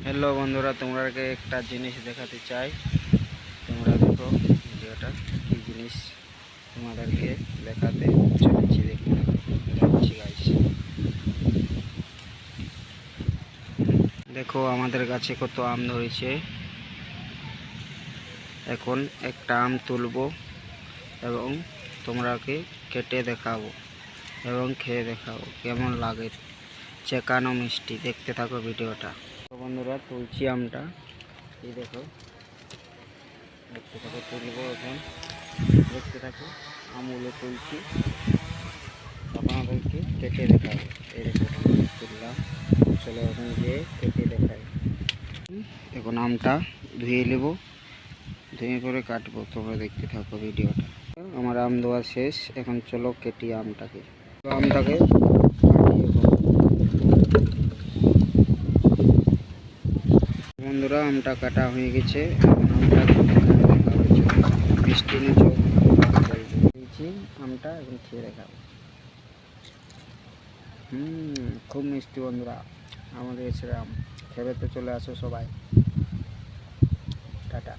Hello বন্ধুরা, তোমরাকে একটা জিনিস দেখাতে চাই। তোমরা দেখো ভিডিওটা, কি জিনিস তোমাদেরকে দেখাতে চলেছি। দেখতে যাচ্ছি গাইস। দেখো আমাদের গাছে কত আম ধরেছে। এখন একটা আম তুলবো এবং তোমরাকে কেটে দেখাবো এবং খেয়ে দেখাবো কেমন লাগে। চেকানো মিষ্টি। দেখতে থাকো ভিডিওটা। বন্ধুরা তুলছি আমটা, এই দেখো, দেখতে থাকো, তুলবো এখন। দেখতে থাকো, আমগুলো তুলছি, আপনাদেরকে কেটে দেখাবো। এই দেখো তুললাম, চলো এখন গিয়ে কেটে দেখাই। এখন আমটা ধুয়ে নেব, ধুয়ে করে কাটবো। তোমরা দেখতে থাকো ভিডিওটা। আমার আম দেওয়া শেষ, এখন চলো কেটি আমটাকে কাটি। বন্ধুরা আমটা কাটা হয়ে গেছে। আমটা মিষ্টি নিয়েছি, আমটা এখন খেয়ে দেখাবো। খুব মিষ্টি বন্ধুরা, আমাদের এছাড়া আম খেতে চলে আসো সবাই। টাটা।